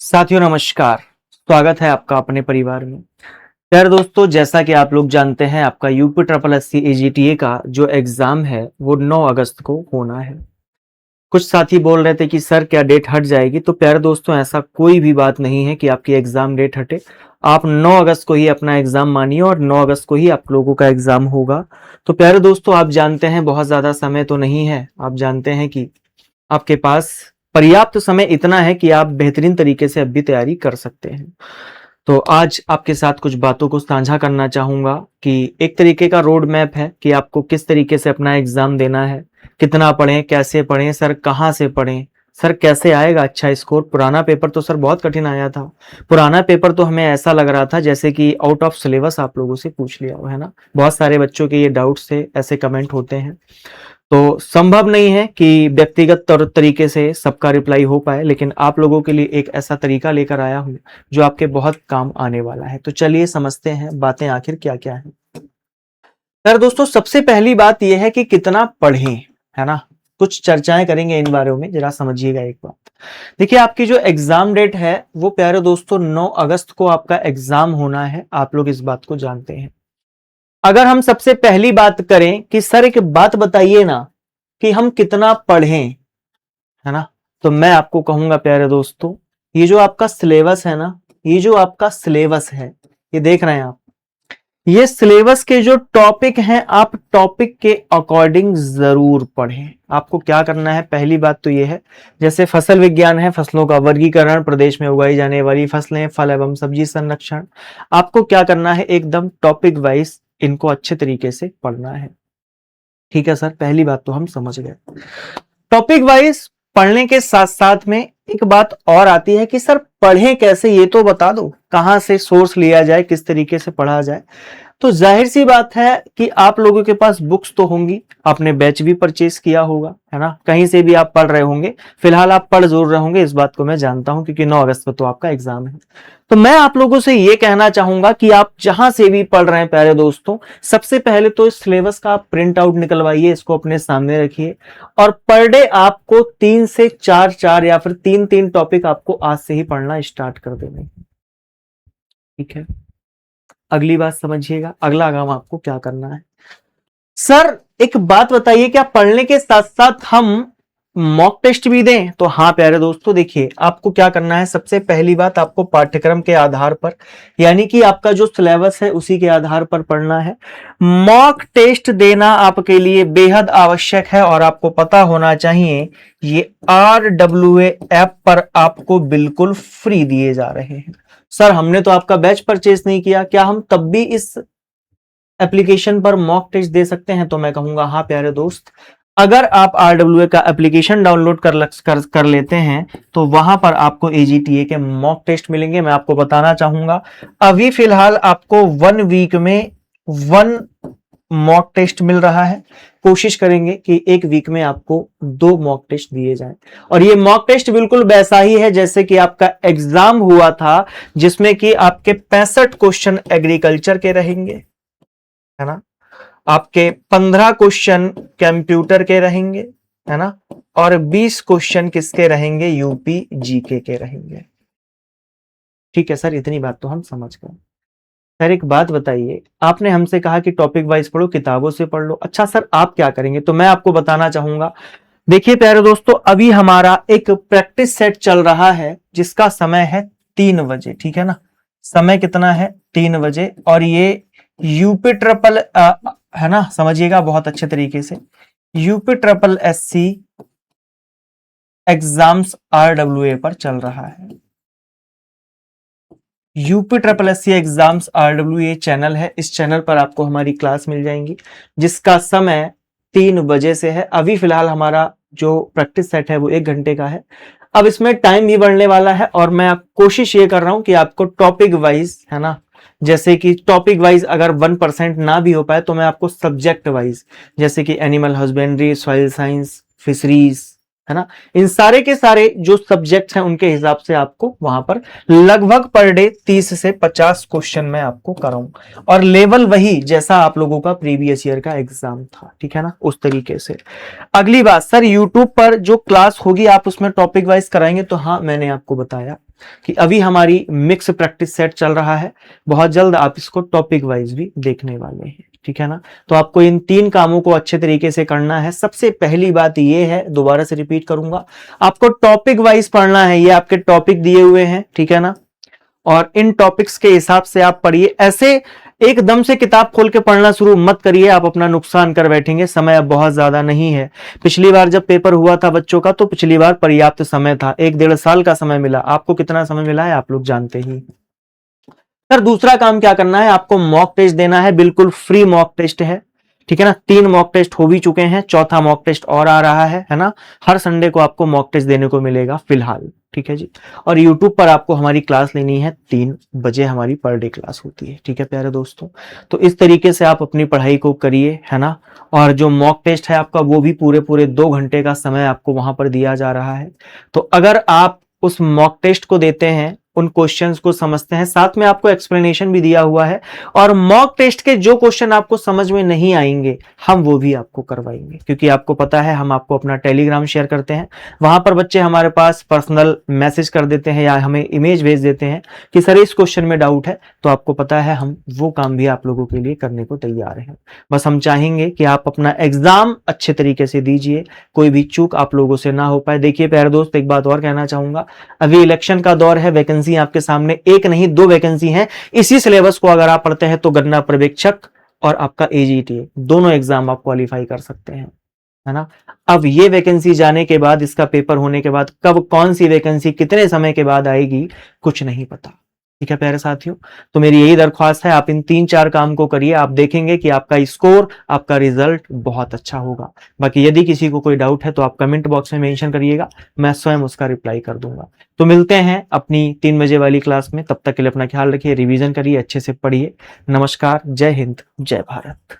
साथियों नमस्कार। स्वागत है आपका अपने परिवार में। प्यारे दोस्तों, जैसा कि आप लोग जानते हैं, आपका UP triple S C AGTA का जो एग्जाम है वो 9 अगस्त को होना है। कुछ साथी बोल रहे थे कि सर क्या डेट हट जाएगी, तो प्यारे दोस्तों ऐसा कोई भी बात नहीं है कि आपकी एग्जाम डेट हटे। आप 9 अगस्त को ही अपना एग्जाम मानिए और 9 अगस्त को ही आप लोगों का एग्जाम होगा। तो प्यारे दोस्तों, आप जानते हैं बहुत ज्यादा समय तो नहीं है। आप जानते हैं कि आपके पास पर्याप्त समय इतना है कि आप बेहतरीन तरीके से अब भी तैयारी कर सकते हैं। तो आज आपके साथ कुछ बातों को साझा करना चाहूंगा कि एक तरीके का रोड मैप है कि आपको किस तरीके से अपना एग्जाम देना है, कितना पढ़ें, कैसे पढ़ें, सर कहाँ से पढ़ें, सर कैसे आएगा अच्छा स्कोर। पुराना पेपर तो सर बहुत कठिन आया था। पुराना पेपर तो हमें ऐसा लग रहा था जैसे कि आउट ऑफ सिलेबस आप लोगों से पूछ लिया हो, है ना। बहुत सारे बच्चों के ये डाउट्स थे, ऐसे कमेंट होते हैं। तो संभव नहीं है कि व्यक्तिगत तरीके से सबका रिप्लाई हो पाए, लेकिन आप लोगों के लिए एक ऐसा तरीका लेकर आया हूं जो आपके बहुत काम आने वाला है। तो चलिए समझते हैं बातें आखिर क्या क्या है। यार दोस्तों, सबसे पहली बात यह है कि कितना पढ़ें, है ना। कुछ चर्चाएं करेंगे इन बारे में, जरा समझिएगा एक बात। देखिए, आपकी जो एग्जाम डेट है वो प्यारे दोस्तों 9 अगस्त को आपका एग्जाम होना है। आप लोग इस बात को जानते हैं। अगर हम सबसे पहली बात करें कि सर एक बात बताइए ना कि हम कितना पढ़ें, है ना, तो मैं आपको कहूंगा प्यारे दोस्तों, ये जो आपका सिलेबस है ना, ये जो आपका सिलेबस है, ये देख रहे हैं आप, ये सिलेबस के जो टॉपिक हैं, आप टॉपिक के अकॉर्डिंग जरूर पढ़ें। आपको क्या करना है, पहली बात तो ये है, जैसे फसल विज्ञान है, फसलों का वर्गीकरण, प्रदेश में उगाई जाने वाली फसलें, फल एवं सब्जी संरक्षण। आपको क्या करना है, एकदम टॉपिक वाइज इनको अच्छे तरीके से पढ़ना है। ठीक है सर, पहली बात तो हम समझ गए। टॉपिक वाइज पढ़ने के साथ साथ में एक बात और आती है कि सर पढ़ें कैसे, ये तो बता दो, कहां से सोर्स लिया जाए, किस तरीके से पढ़ा जाए। तो जाहिर सी बात है कि आप लोगों के पास बुक्स तो होंगी, आपने बैच भी परचेस किया होगा, है ना, कहीं से भी आप पढ़ रहे होंगे। फिलहाल आप पढ़ जरूर रहे होंगे, इस बात को मैं जानता हूं, क्योंकि 9 अगस्त को तो आपका एग्जाम है। तो मैं आप लोगों से ये कहना चाहूंगा कि आप जहां से भी पढ़ रहे हैं प्यारे दोस्तों, सबसे पहले तो इस सिलेबस का आप प्रिंट आउट निकलवाइए, इसको अपने सामने रखिए और पर डे आपको 3 से 4 या फिर 3 टॉपिक आपको आज से ही पढ़ना स्टार्ट कर देने। ठीक है, अगली बात समझिएगा, अगला काम आपको क्या करना है। सर एक बात बताइए, क्या पढ़ने के साथ साथ हम मॉक टेस्ट भी दें? तो हाँ प्यारे दोस्तों, देखिए आपको क्या करना है। सबसे पहली बात, आपको पाठ्यक्रम के आधार पर, यानी कि आपका जो सिलेबस है उसी के आधार पर पढ़ना है। मॉक टेस्ट देना आपके लिए बेहद आवश्यक है और आपको पता होना चाहिए ये RWA ऐप पर आपको बिल्कुल फ्री दिए जा रहे हैं। सर हमने तो आपका बैच परचेज नहीं किया, क्या हम तब भी इस एप्लीकेशन पर मॉक टेस्ट दे सकते हैं? तो मैं कहूंगा हाँ प्यारे दोस्त, अगर आप RWA का एप्लीकेशन डाउनलोड कर लेते हैं तो वहां पर आपको AGTA के मॉक टेस्ट मिलेंगे। मैं आपको बताना चाहूंगा, अभी फिलहाल आपको 1 वीक में 1 मॉक टेस्ट मिल रहा है। कोशिश करेंगे कि 1 वीक में आपको 2 मॉक टेस्ट दिए जाएं। और ये मॉक टेस्ट बिल्कुल वैसा ही है जैसे कि आपका एग्जाम हुआ था, जिसमें कि आपके 65 क्वेश्चन एग्रीकल्चर के रहेंगे, है ना, आपके 15 क्वेश्चन कंप्यूटर के रहेंगे, है ना, और 20 क्वेश्चन किसके रहेंगे, यूपी जीके के रहेंगे। ठीक है सर, इतनी बात तो हम समझ गए। सर एक बात बताइए, आपने हमसे कहा कि टॉपिक वाइज पढ़ो, किताबों से पढ़ लो। अच्छा सर आप क्या करेंगे? तो मैं आपको बताना चाहूंगा, देखिए प्यारे दोस्तों, अभी हमारा एक प्रैक्टिस सेट चल रहा है जिसका समय है 3 बजे। ठीक है ना, समय कितना है, 3 बजे। और ये यूपी ट्रिपल है ना, समझिएगा बहुत अच्छे तरीके से, UP triple SC exams RWA पर चल रहा है। UP triple SC exams RWA channel है, इस चैनल पर आपको हमारी क्लास मिल जाएंगी जिसका समय 3 बजे से है। अभी फिलहाल हमारा जो प्रैक्टिस सेट है वो 1 घंटे का है। अब इसमें टाइम भी बढ़ने वाला है और मैं कोशिश ये कर रहा हूं कि आपको टॉपिक वाइज, है ना, जैसे कि टॉपिक वाइज अगर 1% ना भी हो पाए तो मैं आपको सब्जेक्ट वाइज, जैसे कि animal husbandry, soil science, fisheries, है ना, इन सारे के सारे जो सब्जेक्ट हैं उनके हिसाब से आपको वहां पर लगभग पर डे 30 से 50 क्वेश्चन मैं आपको कराऊं, और लेवल वही जैसा आप लोगों का प्रीवियस ईयर का एग्जाम था। ठीक है ना, उस तरीके से। अगली बात, सर यूट्यूब पर जो क्लास होगी आप उसमें टॉपिक वाइज कराएंगे? तो हाँ, मैंने आपको बताया कि अभी हमारी मिक्स प्रैक्टिस सेट चल रहा है, बहुत जल्द आप इसको टॉपिक वाइज भी देखने वाले हैं, ठीक है ना। तो आपको इन 3 कामों को अच्छे तरीके से करना है। सबसे पहली बात ये है, दोबारा से रिपीट करूंगा, आपको टॉपिक वाइज पढ़ना है। ये आपके टॉपिक दिए हुए हैं, ठीक है ना, और इन टॉपिक्स के हिसाब से आप पढ़िए। ऐसे एकदम से किताब खोल के पढ़ना शुरू मत करिए, आप अपना नुकसान कर बैठेंगे। समय अब बहुत ज्यादा नहीं है। पिछली बार जब पेपर हुआ था बच्चों का, तो पिछली बार पर्याप्त समय था, 1-1.5 साल का समय मिला। आपको कितना समय मिला है आप लोग जानते ही। सर दूसरा काम क्या करना है, आपको मॉक टेस्ट देना है, बिल्कुल फ्री मॉक टेस्ट है, ठीक है ना। 3 मॉक टेस्ट हो भी चुके हैं, चौथा मॉक टेस्ट और आ रहा है ना। हर संडे को आपको मॉक टेस्ट देने को मिलेगा फिलहाल, ठीक है जी। और यूट्यूब पर आपको हमारी क्लास लेनी है, 3 बजे हमारी पर डे क्लास होती है, ठीक है प्यारे दोस्तों। तो इस तरीके से आप अपनी पढ़ाई को करिए, है ना। और जो मॉक टेस्ट है आपका, वो भी पूरे पूरे 2 घंटे का समय आपको वहां पर दिया जा रहा है। तो अगर आप उस मॉक टेस्ट को देते हैं, उन क्वेश्चंस को समझते हैं, साथ में आपको एक्सप्लेनेशन भी दिया हुआ है, और मॉक टेस्ट के जो क्वेश्चन आपको समझ में नहीं आएंगे हम वो भी आपको करवाएंगे, क्योंकि आपको पता है हम आपको अपना टेलीग्राम शेयर करते हैं। वहां पर बच्चे हमारे पास पर्सनल मैसेज कर देते हैं या हमें इमेज भेज देते हैं कि सर इस क्वेश्चन में डाउट है, तो आपको पता है हम वो काम भी आप लोगों के लिए करने को तैयार हैं। बस हम चाहेंगे कि आप अपना एग्जाम अच्छे तरीके से दीजिए, कोई भी चूक आप लोगों से ना हो पाए। देखिए प्यारे दोस्त, एक बात और कहना चाहूंगा, अभी इलेक्शन का दौर है, वैकेंसी आपके सामने 1 नहीं 2 वैकेंसी हैं। इसी सिलेबस को अगर आप पढ़ते हैं तो गन्ना पर्यवेक्षक और आपका एजीटीए दोनों एग्जाम आप क्वालिफाई कर सकते हैं, है ना। अब ये वैकेंसी जाने के बाद, इसका पेपर होने के बाद, कब कौन सी वैकेंसी कितने समय के बाद आएगी कुछ नहीं पता, ठीक है प्यारे साथियों। तो मेरी यही दरख्वास्त है, आप इन 3-4 काम को करिए, आप देखेंगे कि आपका स्कोर, आपका रिजल्ट बहुत अच्छा होगा। बाकी यदि किसी को कोई डाउट है तो आप कमेंट बॉक्स में मेंशन करिएगा, मैं स्वयं उसका रिप्लाई कर दूंगा। तो मिलते हैं अपनी 3 बजे वाली क्लास में, तब तक के लिए अपना ख्याल रखिए, रिवीजन करिए, अच्छे से पढ़िए। नमस्कार, जय हिंद, जय भारत।